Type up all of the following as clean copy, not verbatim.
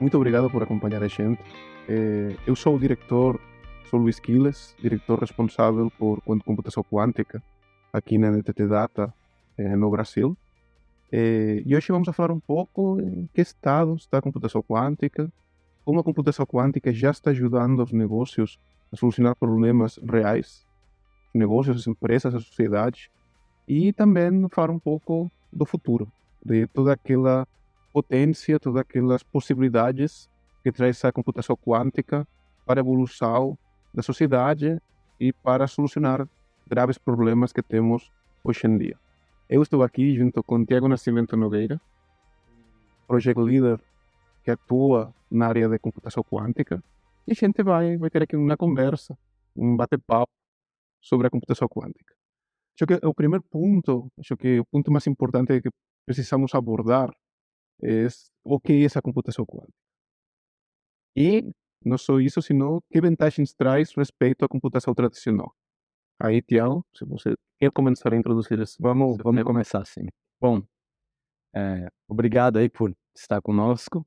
Muito obrigado por acompanhar a gente. Eu sou o diretor, sou Luís Quiles, diretor responsável por computação quântica aqui na NTT Data, no Brasil. E hoje vamos a falar um pouco em que estado está a computação quântica, como a computação quântica já está ajudando os negócios a solucionar problemas reais, os negócios, as empresas, as sociedades, e também falar um pouco do futuro, de toda aquela potência, todas aquelas possibilidades que traz a computação quântica para a evolução da sociedade e para solucionar graves problemas que temos hoje em dia. Eu estou aqui junto com Tiago Nascimento Nogueira, project leader que atua na área de computação quântica, e a gente vai ter aqui uma conversa, um bate-papo sobre a computação quântica. Acho que o primeiro ponto, acho que o ponto mais importante que precisamos abordar é o que é essa computação quântica. E não só isso, senão que vantagens traz respeito à computação tradicional. Aí, Tiago, se você quer começar a introduzir esse Vamos tema. começar assim. Bom, obrigado aí por estar conosco.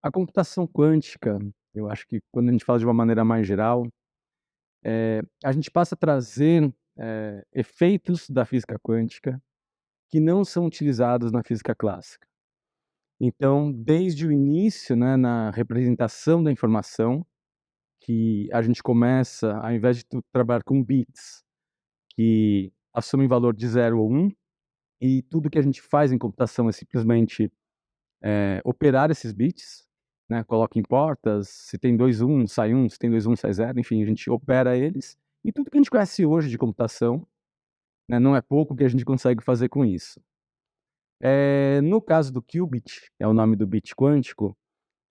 A computação quântica, eu acho que quando a gente fala de uma maneira mais geral, a gente passa a trazer efeitos da física quântica que não são utilizados na física clássica. Então, desde o início, né, na representação da informação, que a gente começa, ao invés de trabalhar com bits, que assumem valor de 0 ou 1, e tudo que a gente faz em computação é simplesmente operar esses bits, né? Coloca em portas, se tem 2 1, sai 1, se tem 2 1, sai 0, enfim, a gente opera eles. E tudo que a gente conhece hoje de computação, né, não é pouco que a gente consegue fazer com isso. No caso do qubit, é o nome do bit quântico,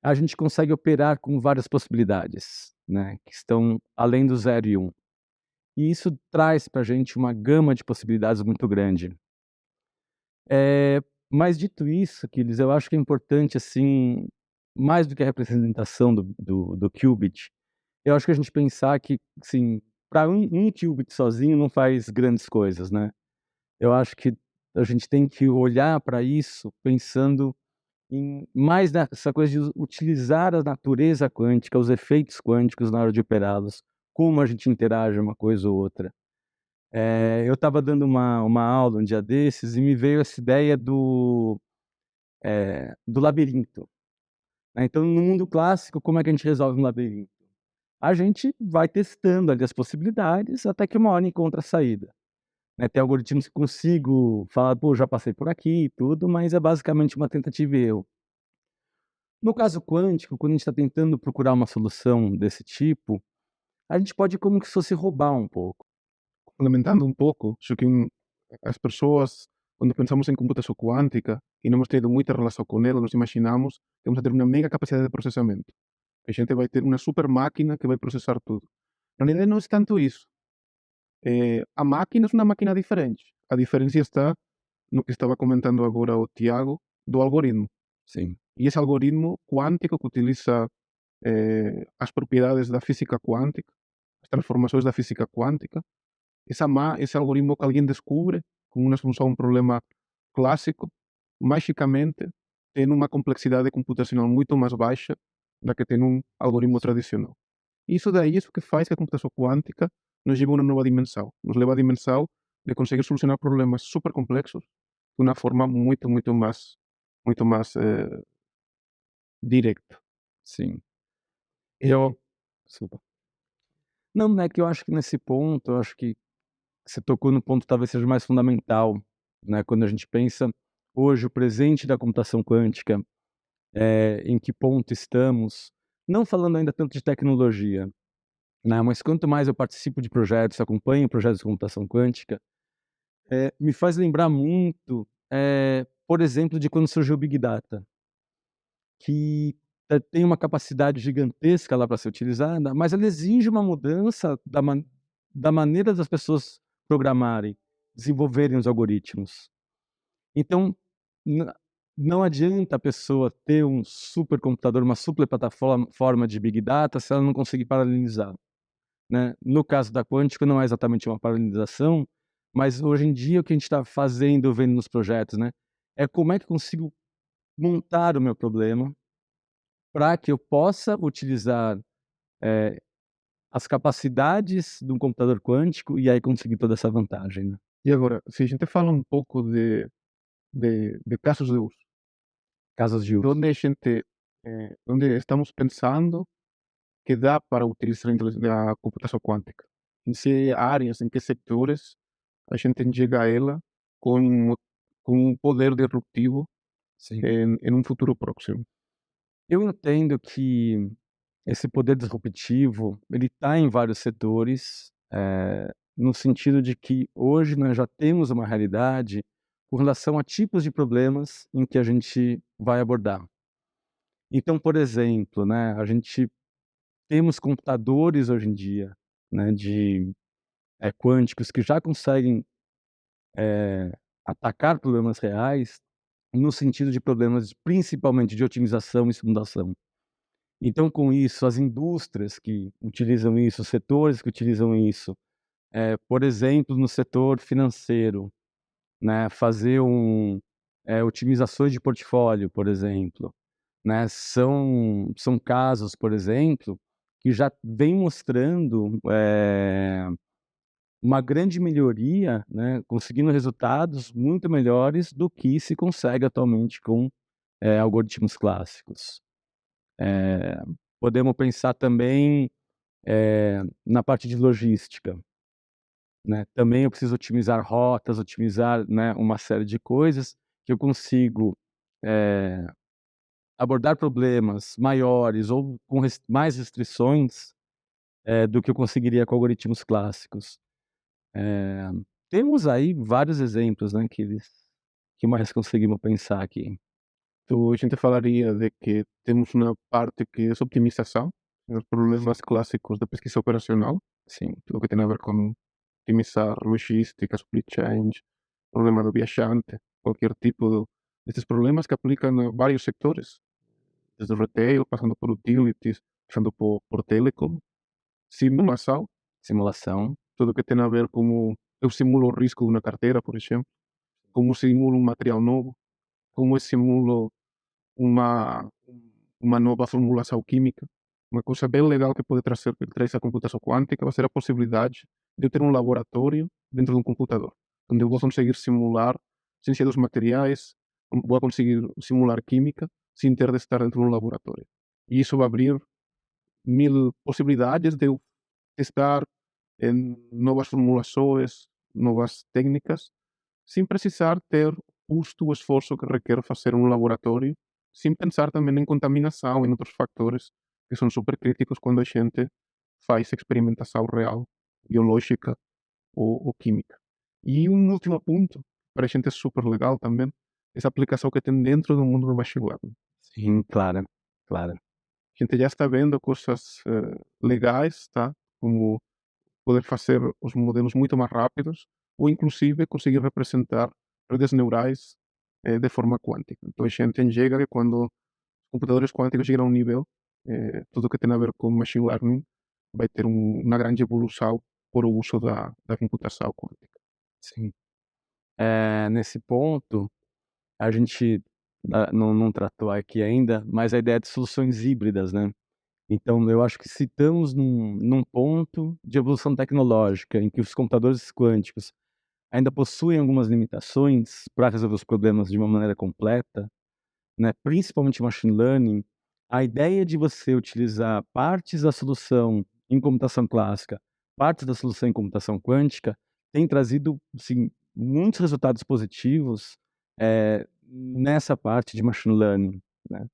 a gente consegue operar com várias possibilidades, né, que estão além do 0 e 1. E isso traz para a gente uma gama de possibilidades muito grande. Mas dito isso, Aquiles, eu acho que é importante, assim, mais do que a representação do qubit, eu acho que a gente pensar que, assim, para um qubit sozinho não faz grandes coisas, né. Eu acho que a gente tem que olhar para isso pensando em mais nessa coisa de utilizar a natureza quântica, os efeitos quânticos na hora de operá-los, como a gente interage uma coisa ou outra. Eu estava dando uma aula um dia desses e me veio essa ideia do labirinto, né. Então, no mundo clássico, como é que a gente resolve um labirinto? A gente vai testando ali as possibilidades até que uma hora encontra a saída, né. Tem algoritmos que consigo falar: "Pô, já passei por aqui e tudo", mas é basicamente uma tentativa e erro. No caso quântico, quando a gente está tentando procurar uma solução desse tipo, a gente pode como que se fosse roubar um pouco. Complementando um pouco, acho que as pessoas, quando pensamos em computação quântica e não hemos tido muita relação com ela, nos imaginamos que vamos a ter uma mega capacidade de processamento. A gente vai ter uma super máquina que vai processar tudo. Na realidade, não é tanto isso. A máquina é uma máquina diferente. A diferença está no que estava comentando agora o Tiago, do algoritmo. Sim. E esse algoritmo quântico que utiliza as propriedades da física quântica, as transformações da física quântica, esse algoritmo que alguém descobre com uma solução a um problema clássico, magicamente tem uma complexidade computacional muito mais baixa da que tem um algoritmo tradicional. Isso daí é isso que faz que a computação quântica nos lleve a uma nova dimensão. Nos leva à dimensão de conseguir solucionar problemas super complexos de uma forma muito mais directa. Sim. E, Eu Desculpa. Não, é que eu acho que nesse ponto, eu acho que você tocou no ponto que talvez seja mais fundamental, né, quando a gente pensa hoje o presente da computação quântica, em que ponto estamos, não falando ainda tanto de tecnologia, né, mas quanto mais eu participo de projetos, acompanho projetos de computação quântica, me faz lembrar muito, por exemplo, de quando surgiu o Big Data, que, tem uma capacidade gigantesca lá para ser utilizada, mas ela exige uma mudança da maneira das pessoas programarem, desenvolverem os algoritmos. Então, na não adianta a pessoa ter um supercomputador, uma super plataforma forma de Big Data, se ela não conseguir paralelizar, né. No caso da quântica não é exatamente uma paralelização, mas hoje em dia o que a gente está fazendo, vendo nos projetos, né, é como é que eu consigo montar o meu problema para que eu possa utilizar, eh, as capacidades de um computador quântico e aí conseguir toda essa vantagem, né. E agora, se a gente fala um pouco de casos de uso, Casos de uso. onde a gente, onde estamos pensando que dá para utilizar a computação quântica, em que áreas, em que setores a gente enxerga ela com, com um poder disruptivo Sim. em um futuro próximo. Eu entendo que esse poder disruptivo, ele está em vários setores, no sentido de que hoje nós já temos uma realidade com relação a tipos de problemas em que a gente vai abordar. Então, por exemplo, né, a gente temos computadores hoje em dia, né, quânticos que já conseguem, atacar problemas reais, no sentido de problemas principalmente de otimização e simulação. Então, com isso, as indústrias que utilizam isso, os setores que utilizam isso, por exemplo, no setor financeiro, né, fazer otimizações de portfólio, por exemplo, né, são casos, por exemplo, que já vêm mostrando, uma grande melhoria, né, conseguindo resultados muito melhores do que se consegue atualmente com, algoritmos clássicos. Podemos pensar também, na parte de logística, né, também eu preciso otimizar rotas, otimizar, né, uma série de coisas que eu consigo, eh, abordar problemas maiores ou com mais restrições, do que eu conseguiria com algoritmos clássicos. Eh, Temos aí vários exemplos, né, que mais conseguimos pensar aqui. Então, a gente falaria de que temos uma parte que é optimização, os problemas clássicos da pesquisa operacional, Sim, tudo que tem a ver com otimizar logística, supply chains, problema do viajante, qualquer tipo desses problemas que aplicam a vários setores, desde o retail, passando por utilities, passando por telecom, simulação, simulação, tudo que tem a ver como eu simulo o risco de uma carteira, por exemplo, como simulo um material novo, como eu simulo uma, uma nova formulação química. Uma coisa bem legal que pode trazer, que traz a computação quântica vai ser a possibilidade de eu ter um laboratório dentro de um computador, onde eu vou conseguir simular ciência dos materiais, vou conseguir simular química sem ter de estar dentro de um laboratório. E isso vai abrir mil possibilidades de eu testar em novas formulações, novas técnicas, sem precisar ter o custo ou esforço que requer fazer um laboratório, sem pensar também em contaminação e em outros fatores que são super críticos quando a gente faz experimentação real, biológica ou química. E um último ponto, para a gente é super legal também, essa aplicação que tem dentro do mundo do machine learning. sim, claro, claro. A gente já está vendo coisas legais, tá? Como poder fazer os modelos muito mais rápidos ou inclusive conseguir representar redes neurais de forma quântica. Então a gente enxerga que quando os computadores quânticos chegam a um nível, tudo que tem a ver com machine learning vai ter uma grande evolução por o uso da computação quântica. Sim. Nesse ponto, a gente, não tratou aqui ainda, mas a ideia de soluções híbridas, né. Então eu acho que se estamos num ponto de evolução tecnológica em que os computadores quânticos ainda possuem algumas limitações para resolver os problemas de uma maneira completa, né, principalmente machine learning, a ideia de você utilizar partes da solução em computação clássica, partes da solução em computação quântica, tem trazido, sim, muitos resultados positivos, nessa parte de machine learning, né.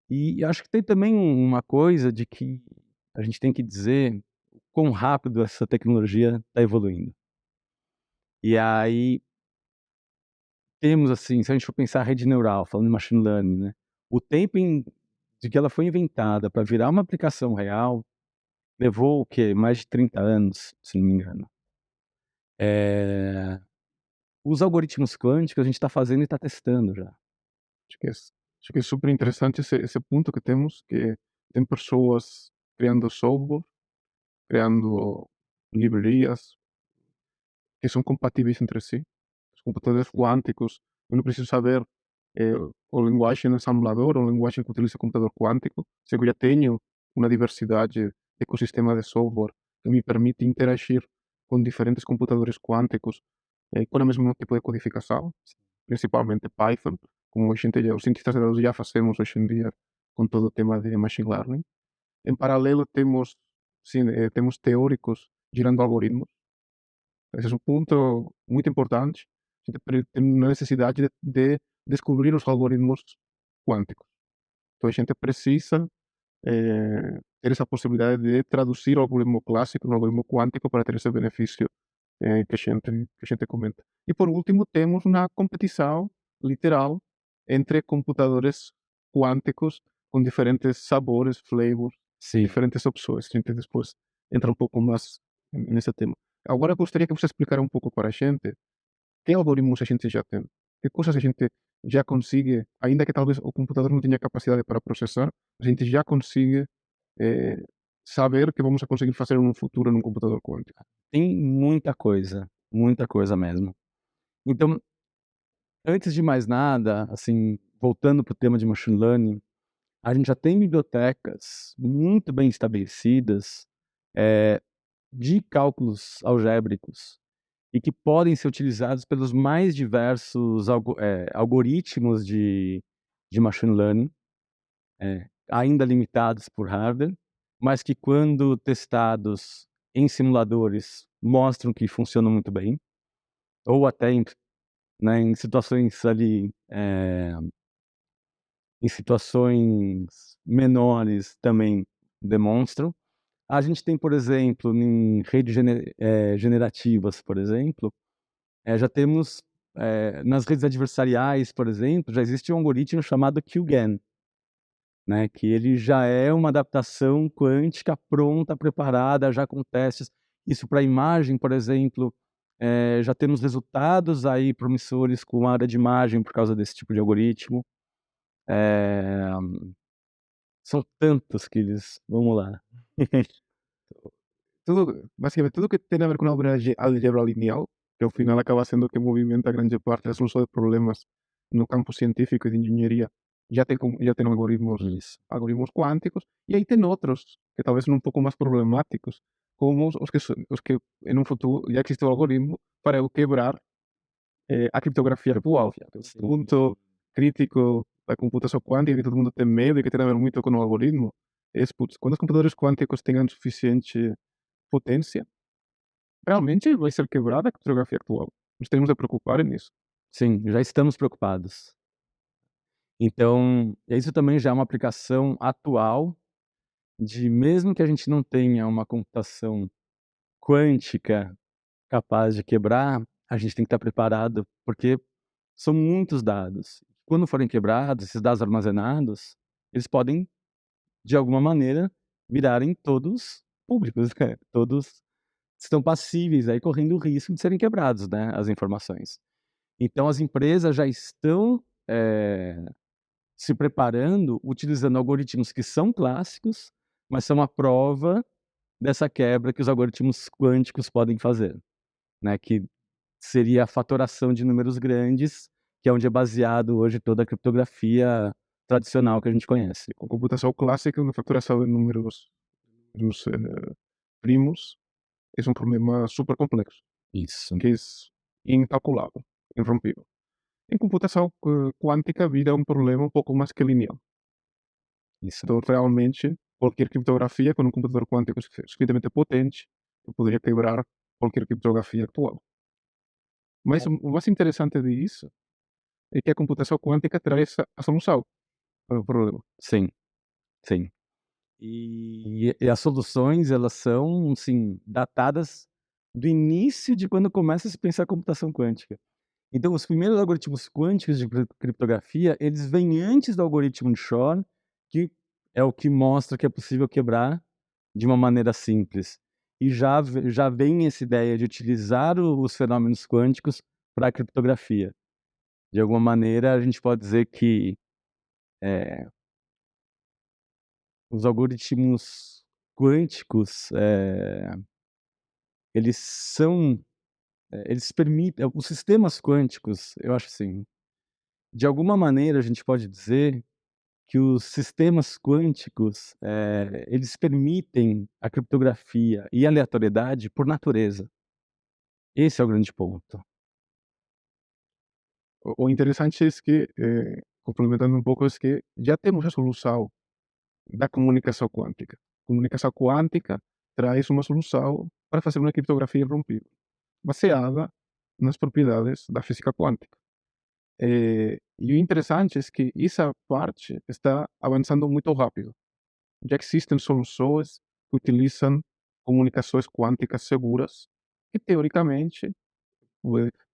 E acho que tem também uma coisa de que a gente tem que dizer o quão rápido essa tecnologia está evoluindo. E aí temos, assim, se a gente for pensar rede neural, falando em machine learning, né, o tempo de que ela foi inventada para virar uma aplicação real, levou o quê? Mais de 30 anos, se não me engano. Eh, os algoritmos quânticos a gente está fazendo e está testando já. Acho que é, acho que é super interessante esse ponto que temos, que tem pessoas criando software, criando livrarias que são compatíveis entre si. Os computadores quânticos, eu não preciso saber ou linguagem ensamblador, ou linguagem que utiliza computador quântico, se eu já tenho uma diversidade de ecossistema de software que me permite interagir com diferentes computadores quânticos com o mesmo tipo de codificação, principalmente Python, como os cientistas de dados já fazemos hoje em dia com todo o tema de machine learning. Em paralelo, temos, sim, temos teóricos girando algoritmos. Esse é um ponto muito importante. A gente tem uma necessidade de descobrir os algoritmos quânticos. Então, a gente precisa ter essa possibilidade de traduzir o algoritmo clássico no algoritmo quântico para ter esse benefício que a gente comenta. E por último, temos uma competição literal entre computadores quânticos com diferentes sabores, flavors, Sim. diferentes opções. A gente depois entra um pouco mais nesse tema. Agora eu gostaria que você explicara um pouco para a gente que algoritmos a gente já tem, que coisas a gente já consegue, ainda que talvez o computador não tenha capacidade para processar, a gente já consegue eh, saber que vamos a conseguir fazer no futuro num computador quântico. Tem muita coisa mesmo. Então, antes de mais nada, assim, voltando para o tema de machine learning, a gente já tem bibliotecas muito bem estabelecidas, de cálculos algébricos e que podem ser utilizados pelos mais diversos algoritmos de machine learning, ainda limitados por hardware, mas que quando testados em simuladores mostram que funcionam muito bem, ou até em situações ali, em situações menores também demonstram. A gente tem, por exemplo, em redes generativas, por exemplo, já temos, nas redes adversariais, por exemplo, já existe um algoritmo chamado QGAN, né, que ele já é uma adaptação quântica pronta, preparada, já com testes. Isso para imagem, por exemplo, já temos resultados aí promissores com a área de imagem por causa desse tipo de algoritmo. Eh, São tantos que eles vamos lá. Basicamente, tudo que tem a ver com álgebra lineal, que ao final acaba sendo o que movimenta grande parte da solução de problemas no campo científico e de engenharia, já tem Isso. algoritmos quânticos, e aí tem outros, que talvez são um pouco mais problemáticos, como os que em um futuro já existe o algoritmo para eu quebrar a criptografia atual. O Sim. ponto crítico da computação quântica, que todo mundo tem medo e que tem a ver muito com o algoritmo, é esse, putz, quando os computadores quânticos tenham suficiente potência, realmente vai ser quebrada a criptografia atual. Nos temos de preocupar nisso. Sim, já estamos preocupados. Então, isso também já é uma aplicação atual de mesmo que a gente não tenha uma computação quântica capaz de quebrar, a gente tem que estar preparado, porque são muitos dados. Quando forem quebrados, esses dados armazenados, eles podem, de alguma maneira, virarem todos públicos, né? Todos estão passíveis aí correndo o risco de serem quebrados, né, as informações. Então as empresas já estão, se preparando, utilizando algoritmos que são clássicos, mas são a prova dessa quebra que os algoritmos quânticos podem fazer, né, que seria a fatoração de números grandes, que é onde é baseado hoje toda a criptografia tradicional que a gente conhece. Com computação clássica, na facturação de números primos, esse é um problema super complexo, Isso, que é incalculável, irrompível. Em computação quântica, vira um problema um pouco mais que linear. isso. Então, realmente, qualquer criptografia com um computador quântico suficientemente potente, eu poderia quebrar qualquer criptografia atual. Mas o mais interessante disso é que a computação quântica traz a solução para o problema. Sim, sim. E as soluções, elas são, assim, datadas do início de quando começa a se pensar computação quântica. Então, os primeiros algoritmos quânticos de criptografia, eles vêm antes do algoritmo de Shor, que é o que mostra que é possível quebrar de uma maneira simples. E já vem essa ideia de utilizar os fenômenos quânticos para a criptografia. De alguma maneira, a gente pode dizer que os algoritmos quânticos, eles são, eles permitem, os sistemas quânticos, eu acho assim, De alguma maneira, a gente pode dizer que os sistemas quânticos, eles permitem a criptografia e a aleatoriedade por natureza. Esse é o grande ponto. O interessante é que, complementando um pouco, é que já temos a solução da comunicação quântica. Comunicação quântica traz uma solução para fazer uma criptografia irrompível, baseada nas propriedades da física quântica. E o interessante é que essa parte está avançando muito rápido. Já existem soluções que utilizam comunicações quânticas seguras, que teoricamente,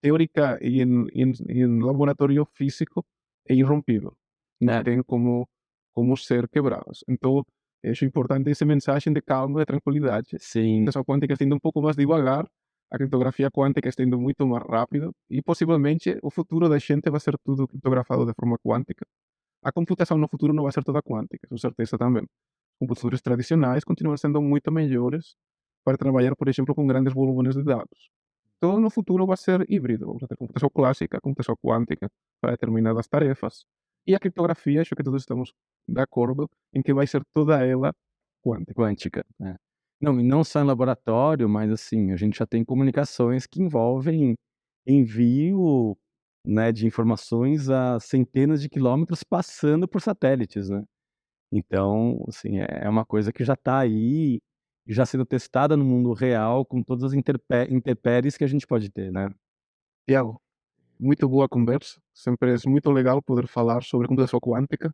teórica e em laboratório físico é irrompível. Não É, tem como ser quebradas. Então, acho importante essa mensagem de calma, de tranquilidade. A sim, computação quântica está indo um pouco mais devagar, a criptografia quântica está indo muito mais rápido e possivelmente o futuro da gente vai ser tudo criptografado de forma quântica. A computação no futuro não vai ser toda quântica, com certeza também. Computadores tradicionais continuam sendo muito melhores para trabalhar, por exemplo, com grandes volumes de dados. Então, no futuro vai ser híbrido. Vamos ter computação clássica, computação quântica para determinadas tarefas. E a criptografia, acho que todos estamos de acordo em que vai ser toda ela quântica. quântica, é. Não, e não só em laboratório, mas, assim, a gente já tem comunicações que envolvem envio, né, de informações a centenas de quilômetros passando por satélites, né. Então, assim, é uma coisa que já está aí, já sendo testada no mundo real com todas as intempéries que a gente pode ter, né. Tiago, muito boa conversa. Sempre é muito legal poder falar sobre computação quântica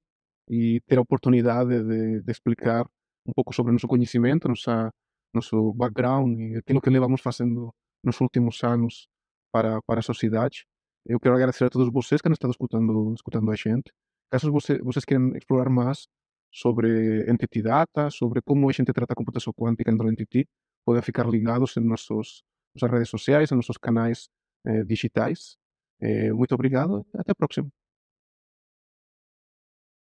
e ter a oportunidade de explicar um pouco sobre o nosso conhecimento, nosso background e aquilo que levamos fazendo nos últimos anos para a sociedade. Eu quero agradecer a todos vocês que han estado escutando a gente. Caso vocês queiram explorar mais sobre Entity Data, sobre como a gente trata a computação quântica dentro do Entity, podem ficar ligados em nossas redes sociais, em nossos canais digitais. Muito obrigado e até a próxima.